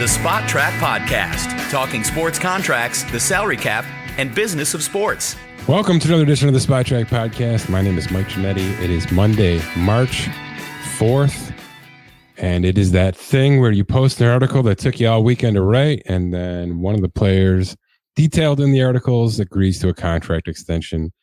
the Spot Track Podcast, talking sports contracts, the salary cap, and business of sports. Welcome to another edition of the Spot Track Podcast. My name is Mike Ginnitti. It is Monday, March 4th, and it is that thing where you post an article that took you all weekend to write, and then one of the players detailed in the articles agrees to a contract extension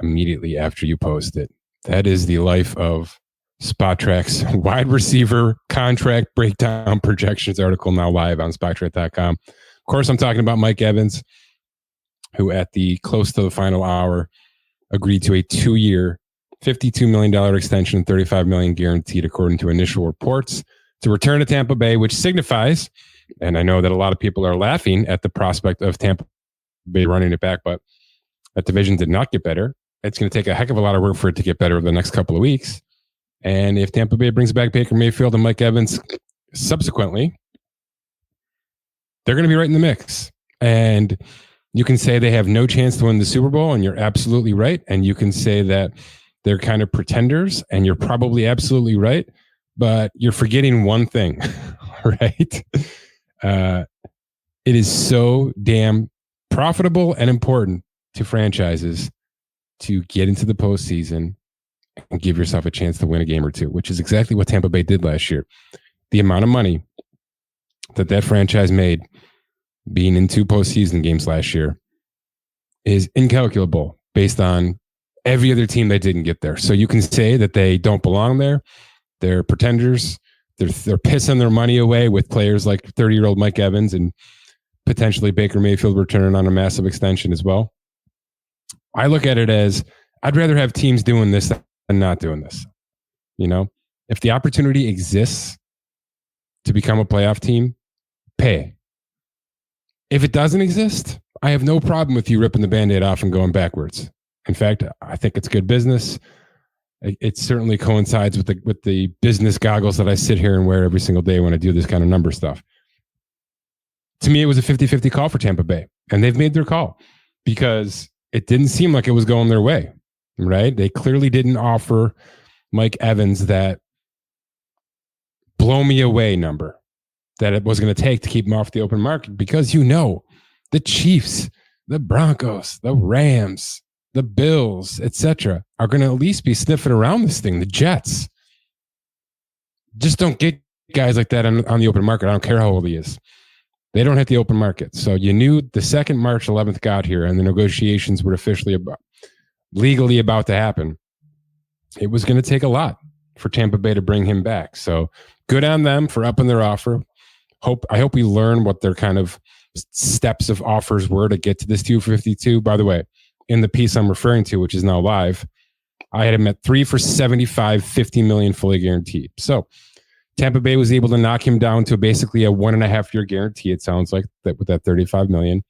immediately after you post it. That is the life of Spot Track's wide receiver contract breakdown projections article, now live on spottrack.com. Of course, I'm talking about Mike Evans, who at the close to the final hour agreed to a 2-year, $52 million extension, $35 million guaranteed according to initial reports, to return to Tampa Bay, which signifies, and I know that a lot of people are laughing at the prospect of Tampa Bay running it back, but that division did not get better. It's going to take a heck of a lot of work for it to get better over the next couple of weeks. And if Tampa Bay brings back Baker Mayfield and Mike Evans subsequently, they're going to be right in the mix. And you can say they have no chance to win the Super Bowl, and you're absolutely right. And you can say that they're kind of pretenders, and you're probably absolutely right. But you're forgetting one thing, right? It is so damn profitable and important to franchises to get into the postseason and give yourself a chance to win a game or two, which is exactly what Tampa Bay did last year. The amount of money that franchise made being in 2 postseason games last year is incalculable based on every other team that didn't get there. So you can say that they don't belong there. They're pretenders. They're pissing their money away with players like 30-year-old Mike Evans and potentially Baker Mayfield returning on a massive extension as well. I look at it as I'd rather have teams doing this than not doing this. You know, if the opportunity exists to become a playoff team, pay. If it doesn't exist, I have no problem with you ripping the Band-Aid off and going backwards. In fact, I think it's good business. It certainly coincides with the business goggles that I sit here and wear every single day when I do this kind of number stuff. To me, it was a 50-50 call for Tampa Bay, and they've made their call because it didn't seem like it was going their way, right? They clearly didn't offer Mike Evans that blow me away number that it was going to take to keep him off the open market, because the Chiefs, the Broncos, the Rams, the Bills, etc., are going to at least be sniffing around this thing. The Jets just don't get guys like that on the open market. I don't care how old he is. They don't hit the open market. So you knew the second March 11th got here and the negotiations were officially legally about to happen. It was going to take a lot for Tampa Bay to bring him back. So good on them for upping their offer. I hope we learn what their kind of steps of offers were to get to this 252. By the way, in the piece I'm referring to, which is now live, I had him at 3 for $75, $50 million fully guaranteed. So Tampa Bay was able to knock him down to basically a 1.5-year guarantee. It sounds like that with that $35 million.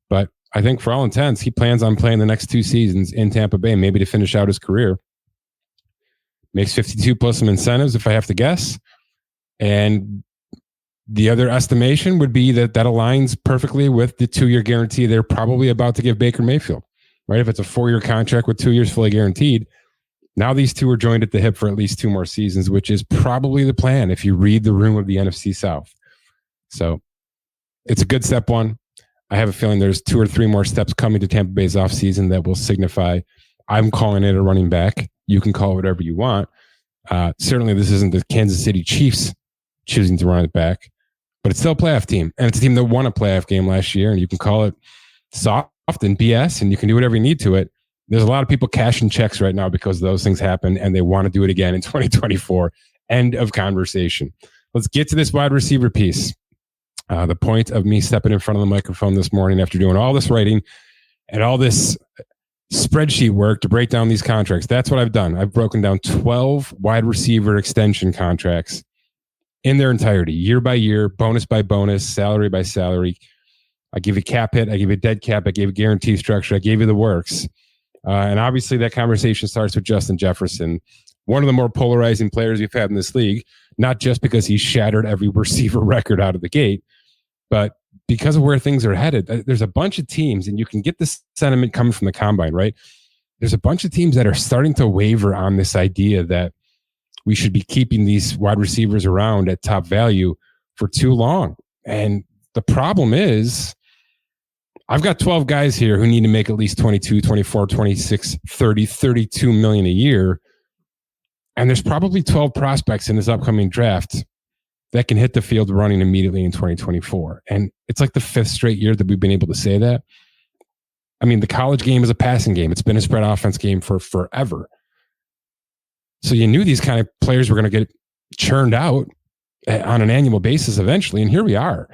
But I think for all intents, he plans on playing the next 2 seasons in Tampa Bay, maybe to finish out his career. Makes 52 plus some incentives, if I have to guess. And the other estimation would be that aligns perfectly with the 2-year guarantee they're probably about to give Baker Mayfield, right? If it's a 4-year contract with 2 years fully guaranteed, now these two are joined at the hip for at least 2 more seasons, which is probably the plan if you read the room of the NFC South. So it's a good step one. I have a feeling there's 2 or 3 more steps coming to Tampa Bay's offseason that will signify I'm calling it a running back. You can call it whatever you want. Certainly this isn't the Kansas City Chiefs choosing to run it back, but it's still a playoff team. And it's a team that won a playoff game last year, and you can call it soft and BS, and you can do whatever you need to it. There's a lot of people cashing checks right now because those things happen, and they want to do it again in 2024. End of conversation. Let's get to this wide receiver piece. The point of me stepping in front of the microphone this morning after doing all this writing and all this spreadsheet work to break down these contracts, that's what I've done. I've broken down 12 wide receiver extension contracts in their entirety, year by year, bonus by bonus, salary by salary. I give you cap hit, I give you dead cap, I gave you guarantee structure, I gave you the works. And obviously that conversation starts with Justin Jefferson, one of the more polarizing players we've had in this league, not just because he shattered every receiver record out of the gate, but because of where things are headed. There's a bunch of teams, and you can get this sentiment coming from the combine, right? There's a bunch of teams that are starting to waver on this idea that we should be keeping these wide receivers around at top value for too long. And the problem is I've got 12 guys here who need to make at least 22, 24, 26, 30, 32 million a year. And there's probably 12 prospects in this upcoming draft that can hit the field running immediately in 2024. And it's like the 5th straight year that we've been able to say that. I mean, the college game is a passing game. It's been a spread offense game for forever. So you knew these kind of players were going to get churned out on an annual basis eventually. And here we are.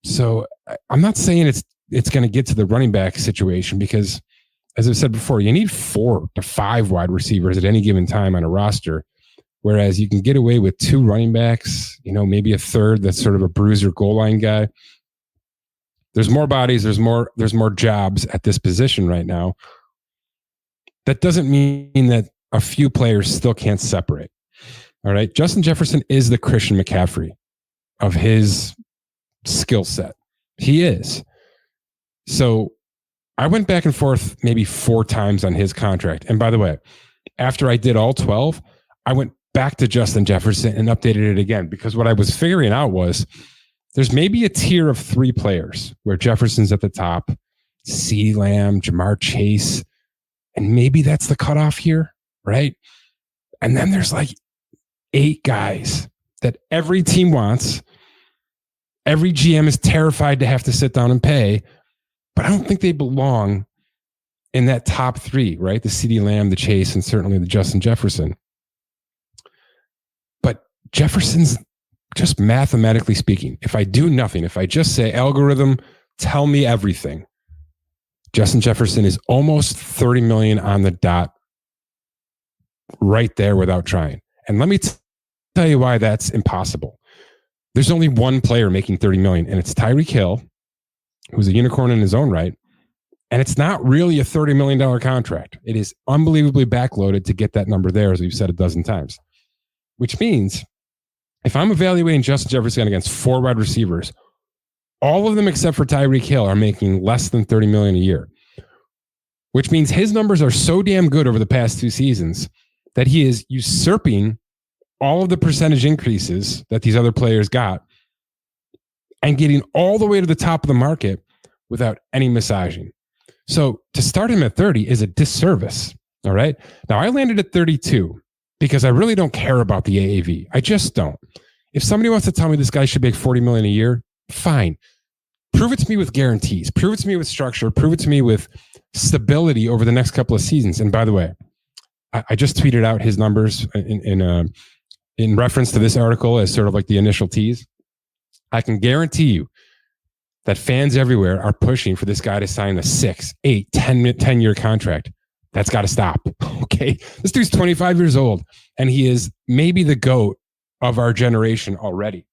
So I'm not saying it's going to get to the running back situation because, as I've said before, you need 4 to 5 wide receivers at any given time on a roster. Whereas you can get away with 2 running backs, maybe a third that's sort of a bruiser goal line guy. There's more bodies, there's more jobs at this position right now. That doesn't mean that a few players still can't separate. All right. Justin Jefferson is the Christian McCaffrey of his skill set. He is. So I went back and forth maybe 4 times on his contract. And by the way, after I did all 12, I went back to Justin Jefferson and updated it again, because what I was figuring out was there's maybe a tier of 3 players where Jefferson's at the top, CeeDee Lamb, Jamar Chase, and maybe that's the cutoff here, right? And then there's like 8 guys that every team wants. Every GM is terrified to have to sit down and pay, but I don't think they belong in that top 3, right? The CeeDee Lamb, the Chase, and certainly the Justin Jefferson. But Jefferson's, just mathematically speaking, if I do nothing, if I just say, algorithm, tell me everything, Justin Jefferson is almost 30 million on the dot right there without trying. And let me tell you why that's impossible. There's only one player making 30 million, and it's Tyreek Hill, who's a unicorn in his own right. And it's not really a $30 million contract. It is unbelievably backloaded to get that number there, as we've said a dozen times. Which means if I'm evaluating Justin Jefferson against 4 wide receivers, all of them except for Tyreek Hill are making less than 30 million a year. Which means his numbers are so damn good over the past 2 seasons that he is usurping all of the percentage increases that these other players got and getting all the way to the top of the market without any massaging. So to start him at 30 is a disservice. All right. Now I landed at 32 because I really don't care about the AAV. I just don't. If somebody wants to tell me this guy should make 40 million a year, fine. Prove it to me with guarantees. Prove it to me with structure. Prove it to me with stability over the next couple of seasons. And by the way, I just tweeted out his numbers in reference to this article as sort of like the initial tease. I can guarantee you that fans everywhere are pushing for this guy to sign a 6, 8, 10-year contract. That's got to stop. Okay. This dude's 25 years old and he is maybe the GOAT of our generation already.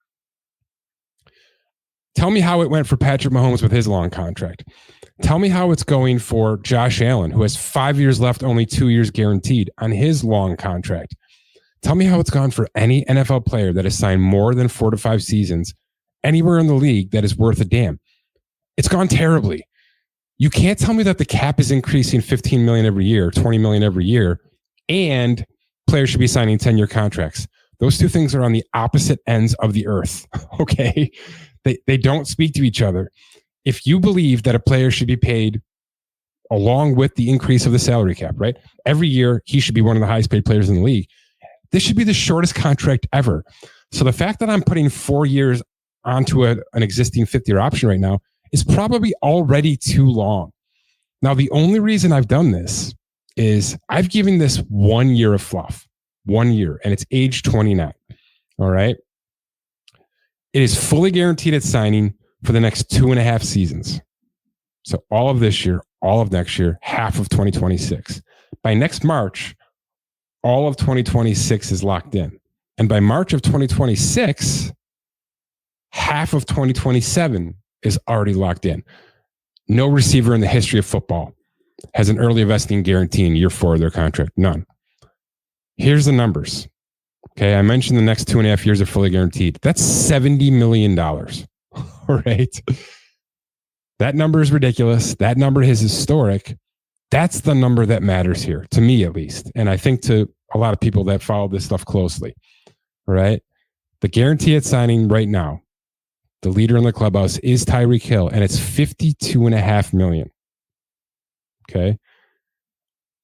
Tell me how it went for Patrick Mahomes with his long contract. Tell me how it's going for Josh Allen, who has 5 years left, only 2 years guaranteed on his long contract. Tell me how it's gone for any NFL player that has signed more than 4 to 5 seasons anywhere in the league that is worth a damn. It's gone terribly. You can't tell me that the cap is increasing 15 million every year, 20 million every year, and players should be signing 10-year contracts. Those 2 things are on the opposite ends of the earth. Okay. They don't speak to each other. If you believe that a player should be paid along with the increase of the salary cap, right? Every year, he should be one of the highest paid players in the league. This should be the shortest contract ever. So the fact that I'm putting 4 years onto an existing 5th-year option right now is probably already too long. Now, the only reason I've done this is I've given this 1 year of fluff, 1 year, and it's age 29. All right. It is fully guaranteed at signing for the next 2.5 seasons. So all of this year, all of next year, half of 2026. By next March, all of 2026 is locked in. And by March of 2026, half of 2027 is already locked in. No receiver in the history of football has an early vesting guarantee in year 4 of their contract. None. Here's the numbers. Okay, I mentioned the next 2.5 years are fully guaranteed. That's $70 million. All right. That number is ridiculous. That number is historic. That's the number that matters here, to me at least. And I think to a lot of people that follow this stuff closely. All right. The guarantee at signing right now, the leader in the clubhouse is Tyreek Hill, and it's $52.5 million. Okay.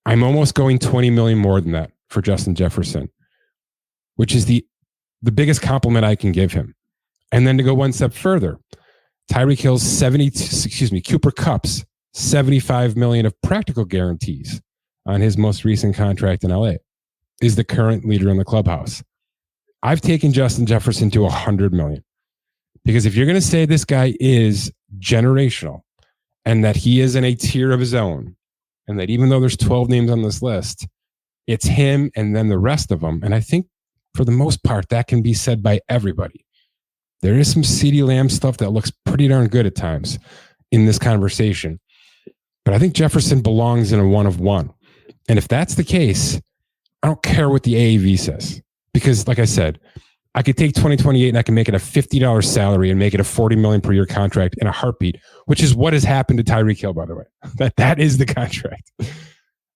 I'm almost going $20 million more than that for Justin Jefferson, which is the biggest compliment I can give him. And then to go one step further, Tyreek Hill's Cooper Kupp's $75 million of practical guarantees on his most recent contract in LA is the current leader in the clubhouse. I've taken Justin Jefferson to $100 million because if you're going to say this guy is generational and that he is in a tier of his own and that even though there's 12 names on this list, it's him and then the rest of them. And I think for the most part, that can be said by everybody. There is some CeeDee Lamb stuff that looks pretty darn good at times in this conversation. But I think Jefferson belongs in a one of one. And if that's the case, I don't care what the AAV says. Because like I said, I could take 2028 and I can make it a $50 salary and make it a $40 million per year contract in a heartbeat, which is what has happened to Tyreek Hill, by the way. That is the contract.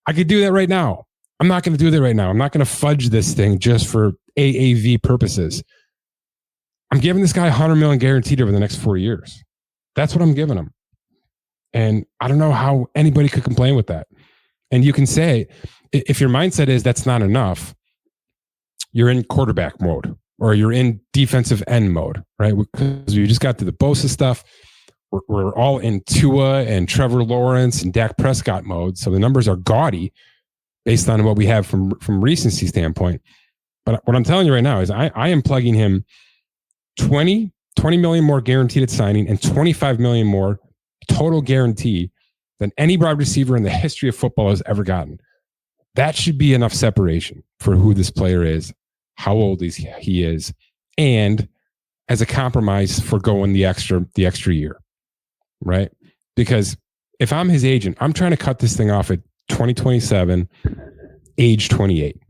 I could do that right now. I'm not going to do that right now. I'm not going to fudge this thing just for AAV purposes. I'm giving this guy $100 million guaranteed over the next 4 years. That's what I'm giving him. And I don't know how anybody could complain with that. And you can say, if your mindset is that's not enough, you're in quarterback mode or you're in defensive end mode, right? Because we just got to the Bosa stuff. We're all in Tua and Trevor Lawrence and Dak Prescott mode. So the numbers are gaudy based on what we have from recency standpoint. But what I'm telling you right now is I am plugging him 20 million more guaranteed at signing and 25 million more total guarantee than any wide receiver in the history of football has ever gotten. That should be enough separation for who this player is, how old he is, and as a compromise for going the extra year, right? Because if I'm his agent, I'm trying to cut this thing off at 2027, age 28,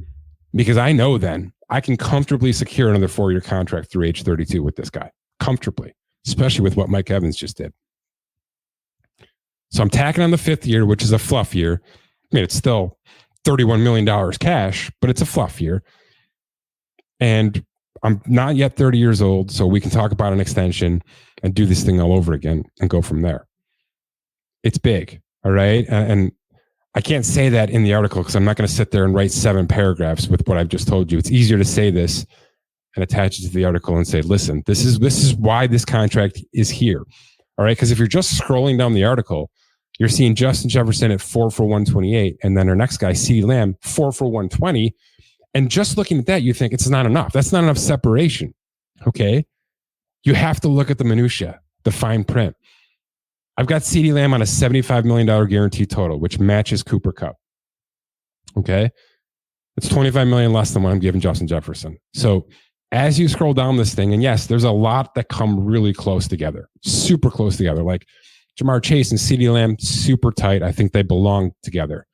because I know then I can comfortably secure another 4-year contract through age 32 with this guy, comfortably, especially with what Mike Evans just did. So I'm tacking on the 5th year, which is a fluff year. I mean, it's still $31 million cash, but it's a fluff year. And I'm not yet 30 years old, so we can talk about an extension and do this thing all over again and go from there. It's big, all right? And I can't say that in the article because I'm not going to sit there and write 7 paragraphs with what I've just told you. It's easier to say this and attach it to the article and say, listen, this is why this contract is here. All right. Because if you're just scrolling down the article, you're seeing Justin Jefferson at 4 for 128. And then our next guy, CeeDee Lamb, 4 for 120. And just looking at that, you think it's not enough. That's not enough separation. Okay. You have to look at the minutia, the fine print. I've got CeeDee Lamb on a $75 million guarantee total, which matches Cooper Kupp. Okay. It's $25 million less than what I'm giving Justin Jefferson. So as you scroll down this thing, and yes, there's a lot that come really close together, super close together, like Jamar Chase and CeeDee Lamb, super tight. I think they belong together,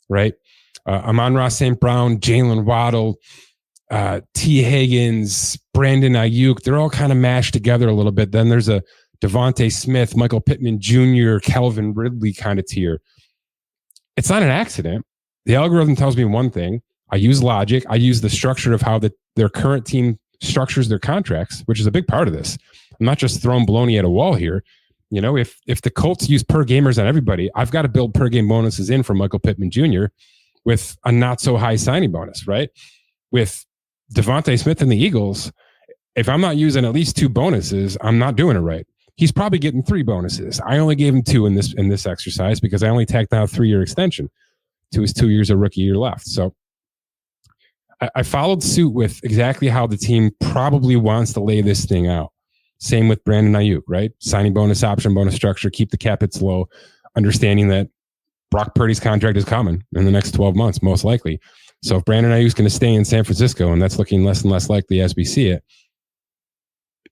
right? Amon-Ra St. Brown, Jalen Waddle, T. Higgins, Brandon Ayuk, they're all kind of mashed together a little bit. Then there's a Devontae Smith, Michael Pittman Jr., Calvin Ridley kind of tier. It's not an accident. The algorithm tells me one thing. I use logic. I use the structure of how their current team structures their contracts, which is a big part of this. I'm not just throwing baloney at a wall here. You know, if the Colts use per gamers on everybody, I've got to build per game bonuses in for Michael Pittman Jr. with a not so high signing bonus, right? With Devontae Smith and the Eagles, if I'm not using at least 2 bonuses, I'm not doing it right. He's probably getting 3 bonuses. I only gave him 2 in this exercise because I only tacked out a 3-year extension to his 2 years of rookie year left. So I followed suit with exactly how the team probably wants to lay this thing out. Same with Brandon Ayuk, right? Signing bonus, option bonus structure, keep the cap hits low, understanding that Brock Purdy's contract is coming in the next 12 months, most likely. So if Brandon Ayuk's going to stay in San Francisco, and that's looking less and less likely as we see it,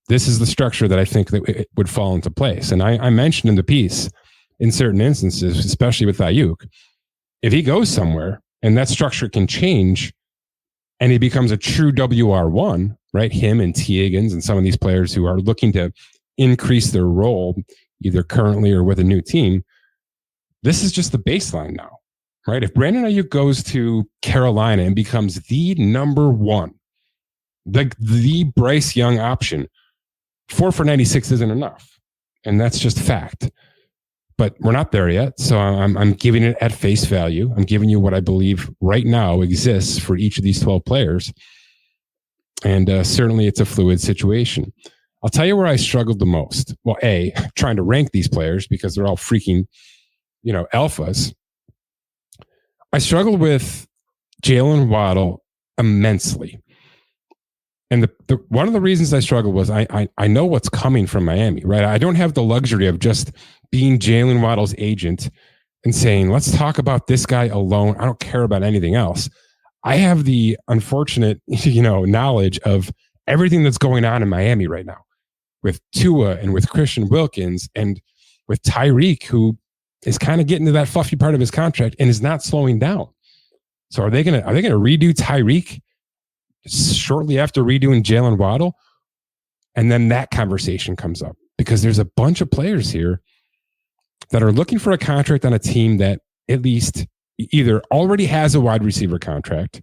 this is the structure that I think that it would fall into place. And I mentioned in the piece, in certain instances, especially with Ayuk, if he goes somewhere and that structure can change and he becomes a true WR1, right? Him and T. Higgins and some of these players who are looking to increase their role, either currently or with a new team, this is just the baseline now, right? If Brandon Ayuk goes to Carolina and becomes the number 1, the Bryce Young option, 4 for 96 isn't enough. And that's just fact. But we're not there yet. So I'm giving it at face value. I'm giving you what I believe right now exists for each of these 12 players. And certainly it's a fluid situation. I'll tell you where I struggled the most. Well, A, trying to rank these players because they're all freaking, alphas. I struggled with Jalen Waddle immensely. And the one of the reasons I struggled was I know what's coming from Miami, right? I don't have the luxury of just being Jalen Waddle's agent and saying, let's talk about this guy alone. I don't care about anything else. I have the unfortunate, knowledge of everything that's going on in Miami right now with Tua and with Christian Wilkins and with Tyreek, who is kind of getting to that fluffy part of his contract and is not slowing down. So are they gonna redo Tyreek shortly after redoing Jalen Waddle? And then that conversation comes up because there's a bunch of players here that are looking for a contract on a team that at least either already has a wide receiver contract,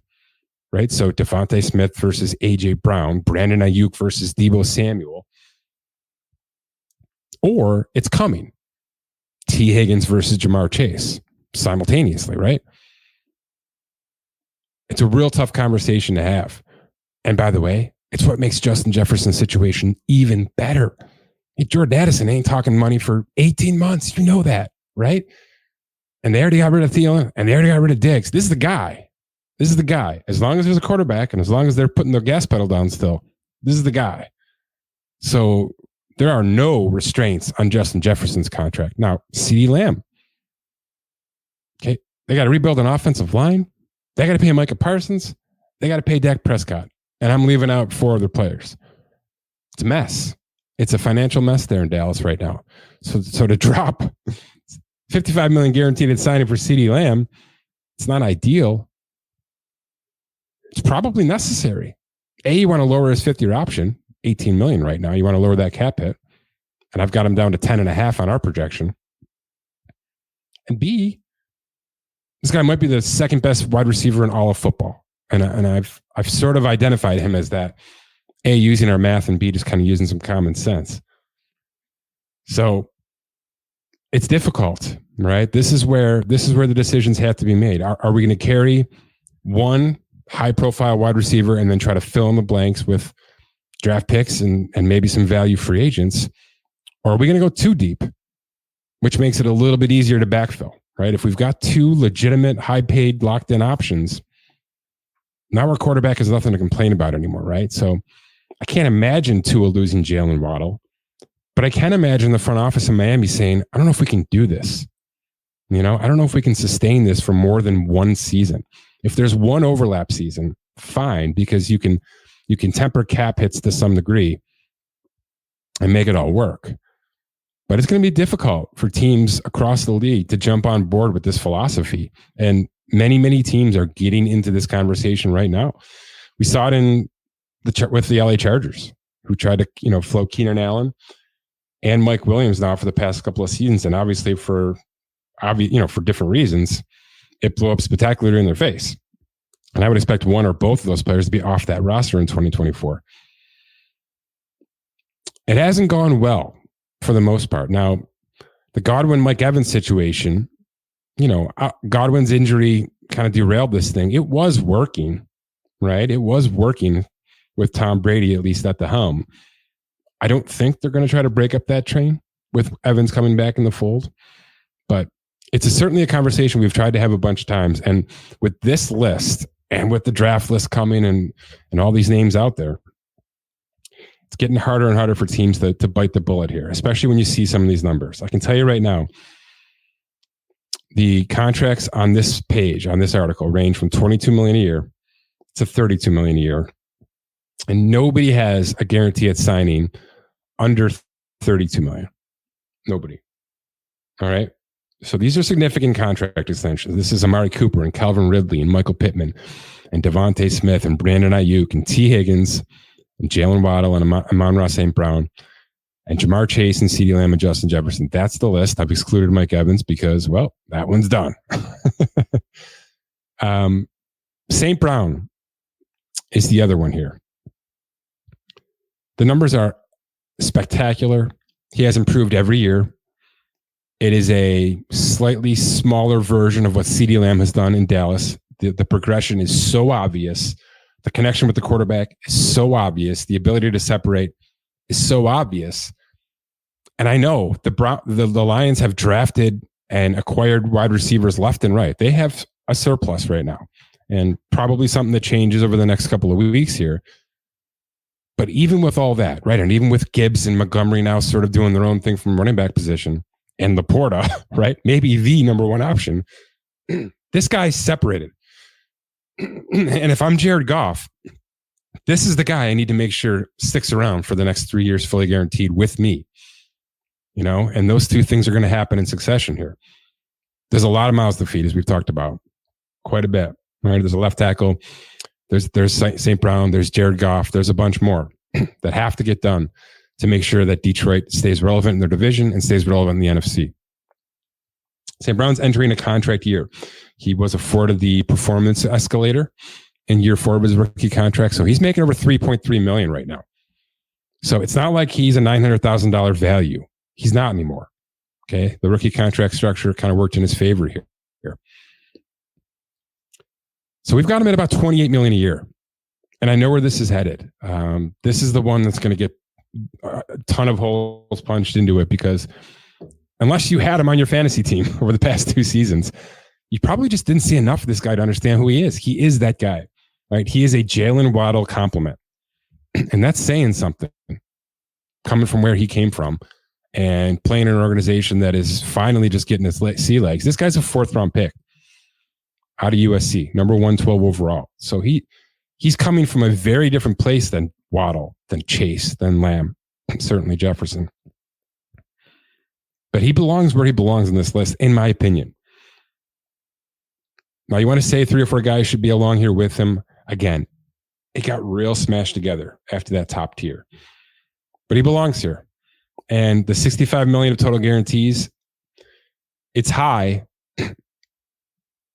right? So Devontae Smith versus AJ Brown, Brandon Ayuk versus Deebo Samuel, or it's coming. T. Higgins versus Jamar Chase simultaneously, right? It's a real tough conversation to have. And by the way, it's what makes Justin Jefferson's situation even better. Jordan Addison ain't talking money for 18 months. You know that, right? And they already got rid of Thielen and they already got rid of Diggs. This is the guy. As long as there's a quarterback and as long as they're putting their gas pedal down still, this is the guy. So there are no restraints on Justin Jefferson's contract. Now, CeeDee Lamb. Okay. They got to rebuild an offensive line. They got to pay Micah Parsons. They got to pay Dak Prescott. And I'm leaving out 4 other players. It's a mess. It's a financial mess there in Dallas right now. So to drop $55 million guaranteed at signing for CeeDee Lamb, it's not ideal. It's probably necessary. A, you want to lower his 50-year option, $18 million right now. You want to lower that cap hit. And I've got him down to 10.5 on our projection. And B, this guy might be the second best wide receiver in all of football. And I've sort of identified him as that. A, using our math, and B, just kind of using some common sense. So it's difficult, right? This is where the decisions have to be made. Are we going to carry one high-profile wide receiver and then try to fill in the blanks with draft picks and maybe some value free agents? Or are we going to go too deep, which makes it a little bit easier to backfill, right? If we've got 2 legitimate, high-paid, locked-in options, now our quarterback has nothing to complain about anymore, right? So I can't imagine Tua losing Jalen Waddle, but I can imagine the front office in Miami saying, I don't know if we can do this. I don't know if we can sustain this for more than one season. If there's one overlap season, fine, because you can temper cap hits to some degree and make it all work. But it's going to be difficult for teams across the league to jump on board with this philosophy. And many, many teams are getting into this conversation right now. We saw it with the LA Chargers, who tried to, float Keenan Allen and Mike Williams now for the past couple of seasons. And obviously for different reasons, it blew up spectacularly in their face. And I would expect one or both of those players to be off that roster in 2024. It hasn't gone well for the most part. Now, the Godwin-Mike Evans situation, Godwin's injury kind of derailed this thing. It was working, right? It was working with Tom Brady, at least at the helm. I don't think they're going to try to break up that train with Evans coming back in the fold, but it's certainly a conversation we've tried to have a bunch of times. And with this list and with the draft list coming and all these names out there, it's getting harder and harder for teams to bite the bullet here, especially when you see some of these numbers. I can tell you right now, the contracts on this page, on this article, range from $22 million a year to $32 million a year. And nobody has a guarantee at signing under $32 million. Nobody. All right. So these are significant contract extensions. This is Amari Cooper and Calvin Ridley and Michael Pittman and Devontae Smith and Brandon Ayuk and T. Higgins and Jalen Waddle and Amon-Ra St. Brown and Jamar Chase and CeeDee Lamb and Justin Jefferson. That's the list. I've excluded Mike Evans because, well, that one's done. St. Brown is the other one here. The numbers are spectacular. He has improved every year. It is a slightly smaller version of what CeeDee Lamb has done in Dallas. The progression is so obvious. The connection with the quarterback is so obvious. The ability to separate is so obvious. And I know the Lions have drafted and acquired wide receivers left and right. They have a surplus right now, and probably something that changes over the next couple of weeks here. But even with all that, right, and even with Gibbs and Montgomery now sort of doing their own thing from running back position, and Laporta, right, maybe the number one option, this guy's separated. And if I'm Jared Goff, this is the guy I need to make sure sticks around for the next 3 years, fully guaranteed with me. You know, and those two things are going to happen in succession here. There's a lot of mouths to feed, as we've talked about, quite a bit. Right? There's a left tackle. There's St. Brown. There's Jared Goff. There's a bunch more that have to get done to make sure that Detroit stays relevant in their division and stays relevant in the NFC. St. Brown's entering a contract year. He was afforded the performance escalator in year 4 of his rookie contract, so he's making over $3.3 million right now. So it's not like he's a $900,000 value. He's not anymore. Okay. The rookie contract structure kind of worked in his favor here. So we've got him at about $28 million a year. And I know where this is headed. This is the one that's going to get a ton of holes punched into it, because unless you had him on your fantasy team over the past 2 seasons, you probably just didn't see enough of this guy to understand who he is. He is that guy, right? He is a Jalen Waddle complement. And that's saying something, coming from where he came from and playing in an organization that is finally just getting its sea legs. This guy's a 4th round pick out of USC, number 112 overall. So he's coming from a very different place than Waddle, than Chase, than Lamb, certainly Jefferson. But he belongs where he belongs in this list, in my opinion. Now, you want to say 3 or 4 guys should be along here with him. Again, it got real smashed together after that top tier. But he belongs here. And the $65 million of total guarantees, it's high.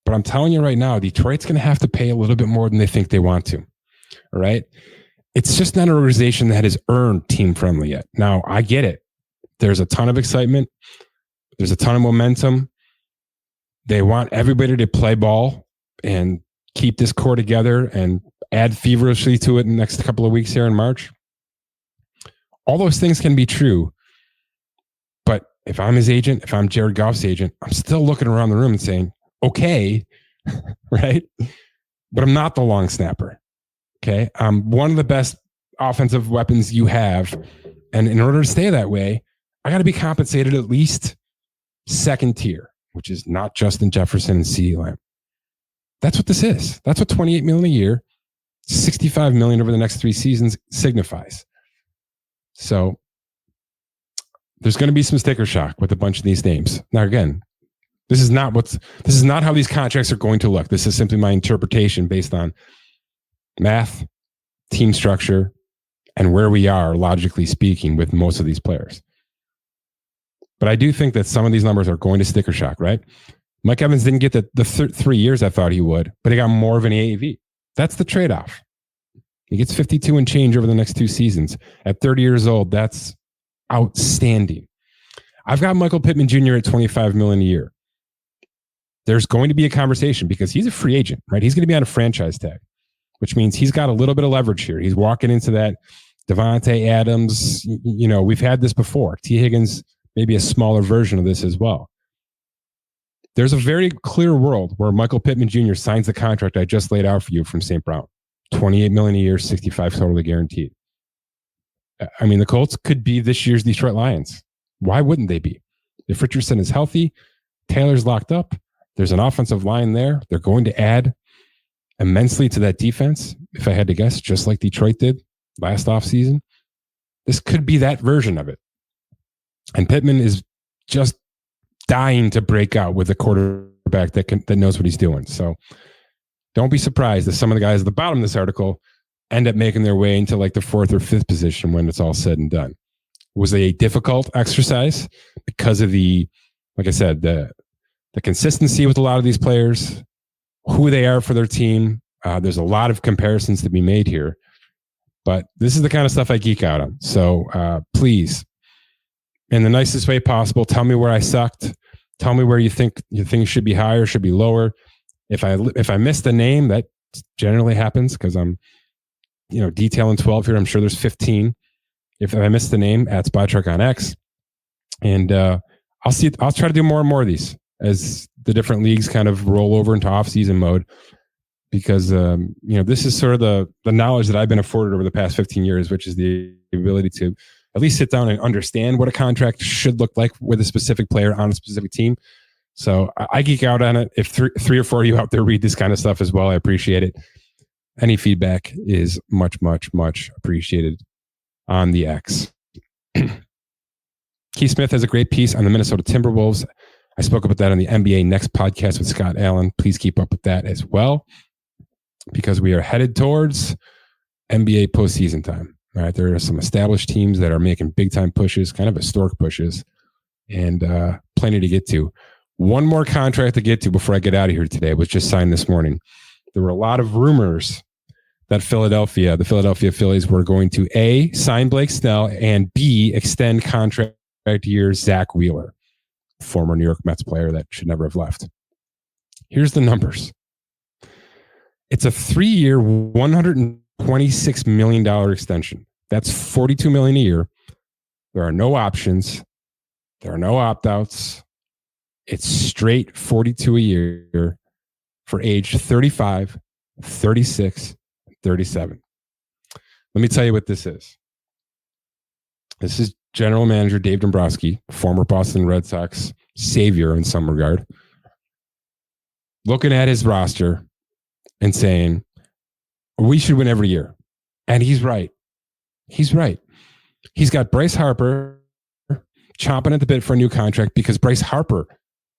But I'm telling you right now, Detroit's going to have to pay a little bit more than they think they want to. All right. It's just not an organization that has earned team friendly yet. Now, I get it. There's a ton of excitement. There's a ton of momentum. They want everybody to play ball and keep this core together and add feverishly to it in the next couple of weeks here in March. All those things can be true. But if I'm his agent, if I'm Jared Goff's agent, I'm still looking around the room and saying, okay, right? But I'm not the long snapper. Okay. I'm one of the best offensive weapons you have. And in order to stay that way, I got to be compensated at least 2nd tier, which is not Justin Jefferson and CeeDee Lamb. That's what this is. That's what $28 million a year, $65 million over the next 3 seasons signifies. So there's going to be some sticker shock with a bunch of these names. Now, again, this is not how these contracts are going to look. This is simply my interpretation based on math, team structure, and where we are, logically speaking, with most of these players. But I do think that some of these numbers are going to sticker shock, right? Mike Evans didn't get the 3 years I thought he would, but he got more of an AAV. That's the trade-off. He gets 52 and change over the next 2 seasons. At 30 years old, that's outstanding. I've got Michael Pittman Jr. at $25 million a year. There's going to be a conversation because he's a free agent, right? He's going to be on a franchise tag, which means he's got a little bit of leverage here. He's walking into that Devontae Adams. You know, we've had this before. T. Higgins, maybe a smaller version of this as well. There's a very clear world where Michael Pittman Jr. signs the contract I just laid out for you from St. Brown. $28 million a year, 65 totally guaranteed. I mean, the Colts could be this year's Detroit Lions. Why wouldn't they be? If Richardson is healthy, Taylor's locked up, there's an offensive line there. They're going to add immensely to that defense, if I had to guess, just like Detroit did last offseason. This could be that version of it. And Pittman is just dying to break out with a quarterback that knows what he's doing. So don't be surprised if some of the guys at the bottom of this article end up making their way into like the 4th or 5th position when it's all said and done. It was a difficult exercise because of like I said, the consistency with a lot of these players, who they are for their team. There's a lot of comparisons to be made here. But this is the kind of stuff I geek out on. So please, in the nicest way possible, tell me where I sucked. Tell me where you think should be higher, should be lower. If I missed the name, that generally happens because I'm, detailing 12 here. I'm sure there's 15. If I missed the name, at SpotTrack on X, and I'll try to do more and more of these as the different leagues kind of roll over into off-season mode, because this is sort of the knowledge that I've been afforded over the past 15 years, which is the ability to at least sit down and understand what a contract should look like with a specific player on a specific team. So I geek out on it. If three or four of you out there read this kind of stuff as well, I appreciate it. Any feedback is much, much, much appreciated on the X. Keith Smith has a great piece on the Minnesota Timberwolves. I spoke about that on the NBA Next podcast with Scott Allen. Please keep up with that as well, because we are headed towards NBA postseason time. All right, there are some established teams that are making big time pushes, kind of historic pushes, and plenty to get to. One more contract to get to before I get out of here today was just signed this morning. There were a lot of rumors that the Philadelphia Phillies were going to A, sign Blake Snell, and B, extend contract year Zack Wheeler, former New York Mets player that should never have left. Here's the numbers. It's a 3-year, $126 million extension. That's $42 million a year. There are no options. There are no opt-outs. It's straight $42 a year for age 35, 36, 37. Let me tell you what this is. This is General Manager Dave Dombrowski, former Boston Red Sox savior in some regard, looking at his roster and saying, we should win every year. And he's right. He's right. He's got Bryce Harper chomping at the bit for a new contract because Bryce Harper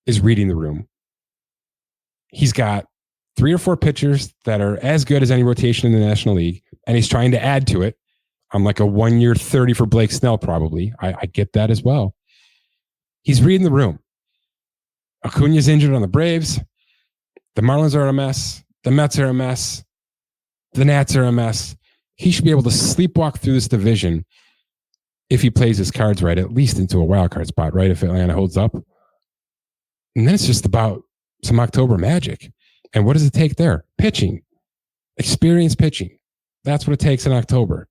is reading the room. He's got 3 or 4 pitchers that are as good as any rotation in the National League, and he's trying to add to it on like a 1-year 30 for Blake Snell, probably. I get that as well. He's reading the room. Acuna's injured on the Braves. The Marlins are a mess. The Mets are a mess. The Nats are a mess. He should be able to sleepwalk through this division if he plays his cards right, at least into a wild card spot, right? If Atlanta holds up. And then it's just about some October magic. And what does it take there? Pitching. Experienced pitching. That's what it takes in October.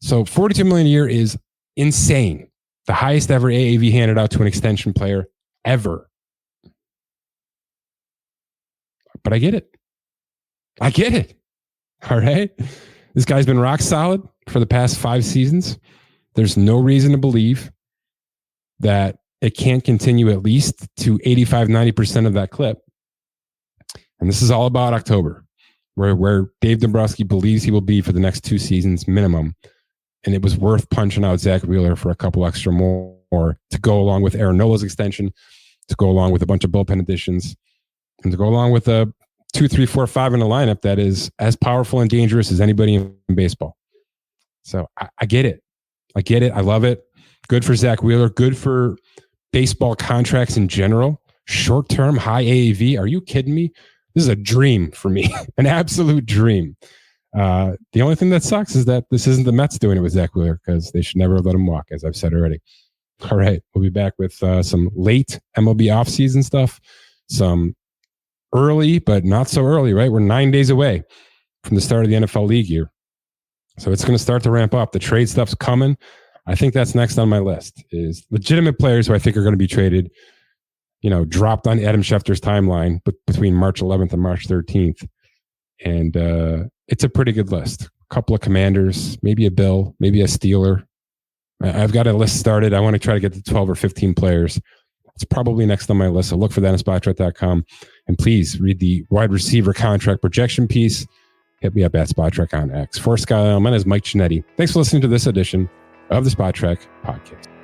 So $42 million a year is insane. The highest ever AAV handed out to an extension player ever. But I get it. I get it. All right. This guy's been rock solid for the past 5 seasons. There's no reason to believe that it can't continue at least to 85, 90% of that clip. And this is all about October, where Dave Dombrowski believes he will be for the next 2 seasons minimum. And it was worth punching out Zack Wheeler for a couple extra more to go along with Aaron Nola's extension, to go along with a bunch of bullpen additions, and to go along with a 2, 3, 4, 5 in a lineup that is as powerful and dangerous as anybody in baseball. So I get it. I get it. I love it. Good for Zack Wheeler. Good for baseball contracts in general. Short-term, high AAV. Are you kidding me? This is a dream for me. An absolute dream. The only thing that sucks is that this isn't the Mets doing it with Zack Wheeler, because they should never have let him walk, as I've said already. All right. We'll be back with some late MLB offseason stuff. Some early, but not so early, right? We're 9 days away from the start of the NFL league year. So it's going to start to ramp up. The trade stuff's coming. I think that's next on my list, is legitimate players who I think are going to be traded, dropped on Adam Schefter's timeline between March 11th and March 13th. And it's a pretty good list. A couple of Commanders, maybe a Bill, maybe a Steeler. I've got a list started. I want to try to get to 12 or 15 players. It's probably next on my list. So look for that on SpotTrack.com. And please read the wide receiver contract projection piece. Hit me up at SpotTrack on X. For Scott Allen, my name is Mike Ginnitti. Thanks for listening to this edition of the SpotTrack podcast.